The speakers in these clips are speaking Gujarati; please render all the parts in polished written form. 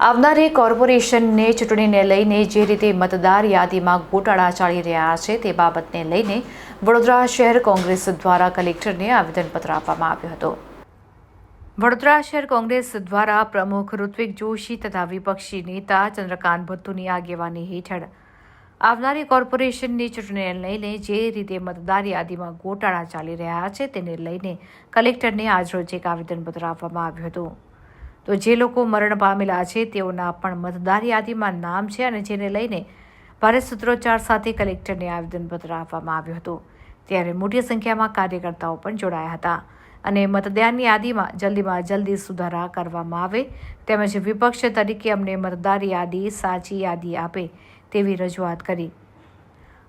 આવનારી કોર્પોરેશનની ચૂંટણીને લઈને જે રીતે મતદાર યાદીમાં ગોટાળા ચાલી રહ્યા છે તે બાબતને લઈને વડોદરા શહેર કોંગ્રેસ દ્વારા કલેક્ટરને આવેદનપત્ર આપવામાં આવ્યું હતું। વડોદરા શહેર કોંગ્રેસ દ્વારા પ્રમુખ ઋત્વિક જોશી તથા વિપક્ષી નેતા ચંદ્રકાંત ભટ્ટુની આગેવાની હેઠળ આવનારી કોર્પોરેશનની ચૂંટણીને લઈને જે રીતે મતદાર યાદીમાં ગોટાળા ચાલી રહ્યા છે તેને લઈને કલેક્ટરને આજરોજ એક આવેદનપત્ર આપવામાં આવ્યું હતું। તો જે લોકો મરણ પામેલા છે તેઓના પણ મતદાર યાદીમાં નામ છે અને જેને લઈને ભારે સૂત્રોચ્ચાર સાથે કલેક્ટરને આવેદનપત્ર આપવામાં આવ્યું હતું। ત્યારે મોટી સંખ્યામાં કાર્યકર્તાઓ પણ જોડાયા હતા અને મતદારની યાદીમાં જલ્દીમાં જલ્દી સુધારા કરવામાં આવે તેમજ વિપક્ષ તરીકે અમને મતદાર યાદી સાચી યાદી આપે તેવી રજૂઆત કરી।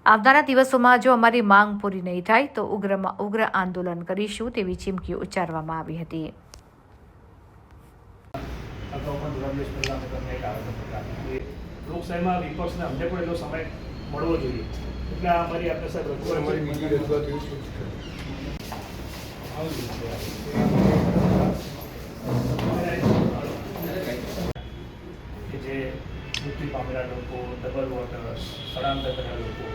આવનારા દિવસોમાં જો અમારી માંગ પૂરી નહીં થાય તો ઉગ્રમાં ઉગ્ર આંદોલન કરીશું તેવી ચીમકી ઉચ્ચારવામાં આવી હતી। લોકશાહીમાં વિપક્ષને અમને પણ એટલો સમય મળવો જોઈએ એટલે આ અમારી આપણે સાહેબ અમારી બીજી રજૂઆત કે જે મૃત્યુ પામેલા લોકો, ડબલ વોટર્સ, સ્થળાંતર કરેલા લોકો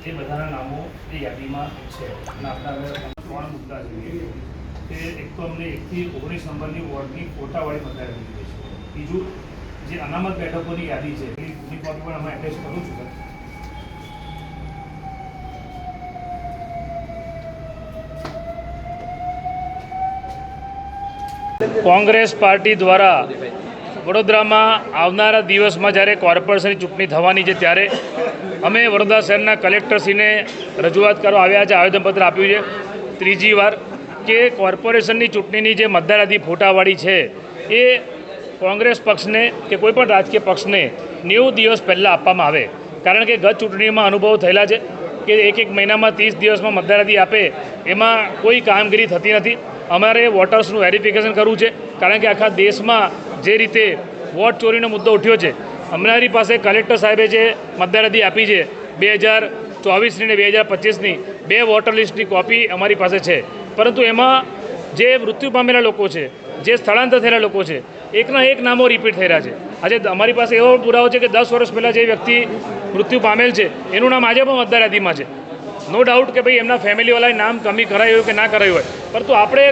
એ બધાના નામો એ યાદીમાં છે અને આપણા 3 મુદ્દા જોઈએ કે એક તો અમને 1 થી 19 નંબરની વોર્ડની ફોટાવાળી મતદાર યાદી જોઈએ છે। બીજું જે અનામત બેઠકોની યાદી છે એની કોપી પણ અમે એટેચ કરું છું। કોંગ્રેસ પાર્ટી દ્વારા વડોદરામાં આવનારા દિવસમાં જ્યારે કોર્પોરેશનની ચૂંટણી થવાની છે ત્યારે અમે વડોદરા શહેરના કલેક્ટરશ્રીને રજૂઆત કરવા આવ્યા છે, આવેદનપત્ર આપ્યું છે ત્રીજી વાર કે કોર્પોરેશનની ચૂંટણીની જે મતદાર યાદી ફોટાવાળી છે એ કોંગ્રેસ પક્ષને કે કોઈપણ રાજકીય પક્ષને 90 દિવસ પહેલાં આપવામાં આવે। કારણ કે ગત ચૂંટણીમાં અનુભવ થયેલા છે કે એક મહિનામાં 30 દિવસમાં મતદાર યાદી આપે એમાં કોઈ કામગીરી થતી નથી। અમારે વોટર્સનું વેરિફિકેશન કરવું છે કારણ કે આખા દેશમાં જે રીતે વોટ ચોરીનો મુદ્દો ઉઠ્યો છે, અમારી પાસે કલેક્ટર સાહેબે જે મતદાર યાદી આપી છે 2024ની અને 2025ની 2 વોટર લિસ્ટની કોપી અમારી પાસે છે, પરંતુ એમાં જે મૃત્યુ પામેલા લોકો છે, જે સ્થળાંતર થયેલા લોકો છે, એકના એક નામો રિપીટ થઈ રહ્યા છે। આજે અમારી પાસે એવો પુરાવો છે કે 10 વર્ષ પહેલાં જે વ્યક્તિ મૃત્યુ પામેલ છે એનું નામ આજે પણ મતદાર યાદીમાં છે। નો ડાઉટ કે ભાઈ એમના ફેમિલીવાળાએ નામ કમી કરાયું હોય કે ના કરાયું હોય, પરંતુ આપણે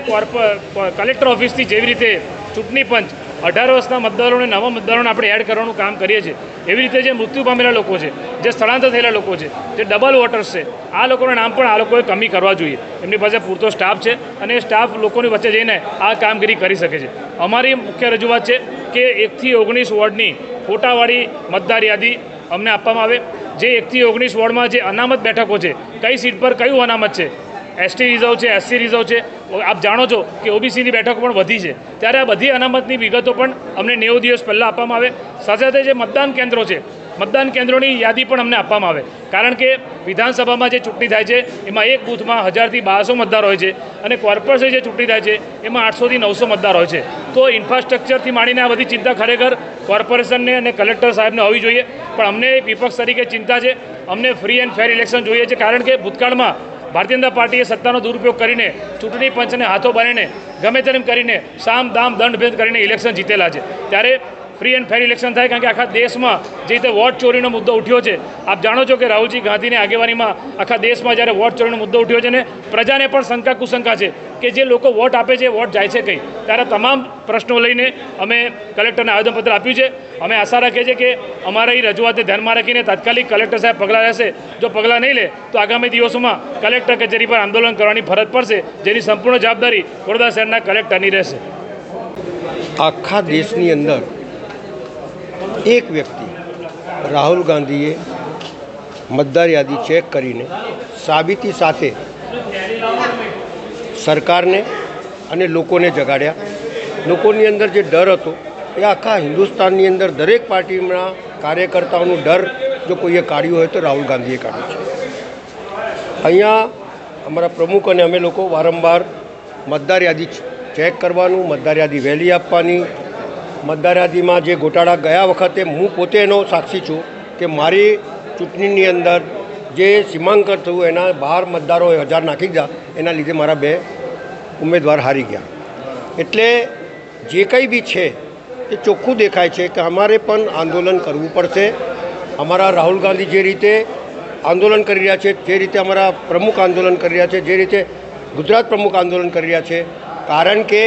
કલેક્ટર ઓફિસથી જેવી રીતે ચૂંટણી પંચ 18 વર્ષના મતદારોને નવા મતદારોને આપણે એડ કરવાનું કામ કરીએ છીએ, એવી રીતે જે મૃત્યુ પામેલા લોકો છે, જે સ્થળાંતર થયેલા લોકો છે, જે ડબલ વોટર્સ છે, આ લોકોના નામ પણ આ લોકોએ કમી કરવા જોઈએ। એમની પાસે પૂરતો સ્ટાફ છે અને એ સ્ટાફ લોકોની વચ્ચે જઈને આ કામગીરી કરી શકે છે। અમારી મુખ્ય રજૂઆત છે કે 1 થી 19 વોર્ડની ફોટાવાળી મતદાર યાદી અમને આપવામાં આવે। જે 1 થી 19 વોર્ડમાં જે અનામત બેઠકો છે, કઈ સીટ પર કયું અનામત છે, ST રિઝર્વ છે, SC રિઝર્વ છે, આપ જાણો છો કે OBCની બેઠકો પણ વધી છે, ત્યારે આ બધી અનામતની વિગતો પણ અમને 90 દિવસ પહેલાં આપવામાં આવે। સાથે સાથે જે મતદાન કેન્દ્રો છે, મતદાન કેન્દ્રોની યાદી પણ અમને આપવામાં આવે, કારણ કે વિધાનસભામાં જે ચૂંટણી થાય છે એમાં એક બૂથમાં 1000 થી 1200 મતદાર હોય છે અને કોર્પોરેશન જે ચૂંટણી થાય છે એમાં 800 થી 900 મતદાર હોય છે। તો ઇન્ફ્રાસ્ટ્રક્ચરથી માંડીને આ બધી ચિંતા ખરેખર કોર્પોરેશનને અને કલેક્ટર સાહેબને હોવી જોઈએ, પણ અમને વિપક્ષ તરીકે ચિંતા છે। અમને ફ્રી એન્ડ ફેર ઇલેક્શન જોઈએ છે, કારણ કે ભૂતકાળમાં ભારતીય જનતા પાર્ટીએ સત્તાનો દુરુપયોગ કરીને ચૂંટણી પંચને હાથો બાંધીને ગમે તેમ કરીને સામ દામ દંડ ભેદ કરીને ઇલેક્શન જીતેલા છે। ત્યારે ફ્રી એન્ડ ફેર ઇલેક્શન થાય, કારણ કે આખા દેશમાં જે રીતે વોટ ચોરીનો મુદ્દો ઉઠ્યો છે, આપ જાણો છો કે રાહુલજી ગાંધીની આગેવાનીમાં આખા દેશમાં જ્યારે વોટ ચોરીનો મુદ્દો ઉઠ્યો છે ને પ્રજાને પણ શંકા કુશંકા છે કે જે લોકો વોટ આપે છે વોટ જાય છે કઈ, ત્યારે તમામ પ્રશ્નો લઈને અમે કલેક્ટરને આવેદનપત્ર આપ્યું છે। અમે આશા રાખીએ છીએ કે અમારી રજૂઆતને ધ્યાનમાં રાખીને તાત્કાલિક કલેક્ટર સાહેબ પગલાં લેશે। જો પગલાં નહીં લે તો આગામી દિવસોમાં કલેક્ટર કચેરી પર આંદોલન કરવાની ફરજ પડશે, જેની સંપૂર્ણ જવાબદારી વડોદરા શહેરના કલેક્ટરની રહેશે। આખા દેશની અંદર એક વ્યક્તિ રાહુલ ગાંધીએ મતદાર યાદી ચેક કરીને સાબિતી સાથે સરકારને અને લોકોને જગાડ્યા। લોકોની અંદર જે ડર હતો એ આખા હિન્દુસ્તાનની અંદર દરેક પાર્ટીના કાર્યકર્તાઓનું ડર જો કોઈએ કાઢ્યું હોય તો રાહુલ ગાંધીએ કાઢ્યું છે। અહીંયા અમારા પ્રમુખ અને અમે લોકો વારંવાર મતદાર યાદી ચેક કરવાનું, મતદાર યાદી વહેલી આપવાની, મતદાર યાદીમાં જે ગોટાળા ગયા વખતે હું પોતે એનો સાક્ષી છું કે મારી ચૂંટણીની અંદર જે સીમાંકન થયું એના 12 મતદારોએ 1000 નાખી દીધા, એના લીધે મારા 2 ઉમેદવાર હારી ગયા। એટલે જે કંઈ બી છે એ ચોખ્ખું દેખાય છે કે અમારે પણ આંદોલન કરવું પડશે. અમારા રાહુલ ગાંધી જે રીતે આંદોલન કરી રહ્યા છે, જે રીતે અમારા પ્રમુખ આંદોલન કરી રહ્યા છે, જે રીતે ગુજરાત પ્રમુખ આંદોલન કરી રહ્યા છે, કારણ કે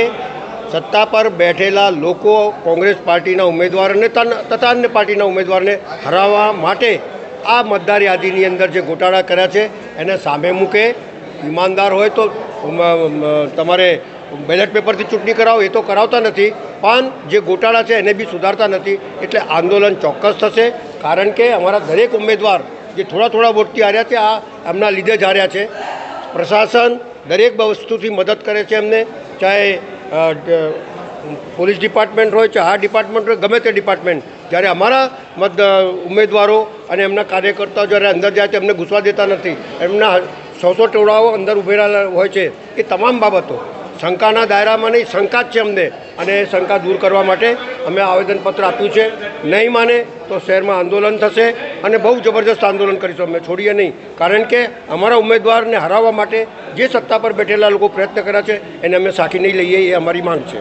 સત્તા પર બેઠેલા લોકો કોંગ્રેસ પાર્ટીના ઉમેદવારોને તથા અન્ય પાર્ટીના ઉમેદવારને હરાવવા માટે આ મતદાર યાદીની અંદર જે ગોટાળા કર્યા છે એને સામે મૂકે. ઈમાનદાર હોય તો તમારે બેલેટ પેપરથી ચૂંટણી કરાવો, એ તો કરાવતા નથી, પણ જે ગોટાળા છે એને બી સુધારતા નથી. એટલે આંદોલન ચોક્કસ થશે, કારણ કે અમારા દરેક ઉમેદવાર જે થોડા વોટથી હાર્યા છે આ એમના લીધે જ હાર્યા છે. પ્રશાસન દરેક વસ્તુથી મદદ કરે છે એમને, ચાહે પોલીસ ડિપાર્ટમેન્ટ હોય, ચાહે આ ડિપાર્ટમેન્ટ હોય, ગમે તે ડિપાર્ટમેન્ટ. જ્યારે અમારા ઉમેદવારો અને એમના કાર્યકર્તાઓ જ્યારે અંદર જાય તો એમને ઘૂસવા દેતા નથી. એમના 100 ટોળાઓ અંદર ઉભેલા હોય છે. એ તમામ બાબતો શંકાના દાયરામાં નહીં, શંકા જ છે અમને, અને શંકા દૂર કરવા માટે અમે આવેદનપત્ર આપ્યું છે. નહીં માને તો શહેરમાં આંદોલન થશે અને બહુ જબરજસ્ત આંદોલન કરીશું. અમે છોડીએ નહીં, કારણ કે અમારા ઉમેદવારને હરાવવા માટે જે સત્તા પર બેઠેલા લોકો પ્રયત્ન કર્યા છે એને અમે સાખી નહીં લઈએ, એ અમારી માંગ છે.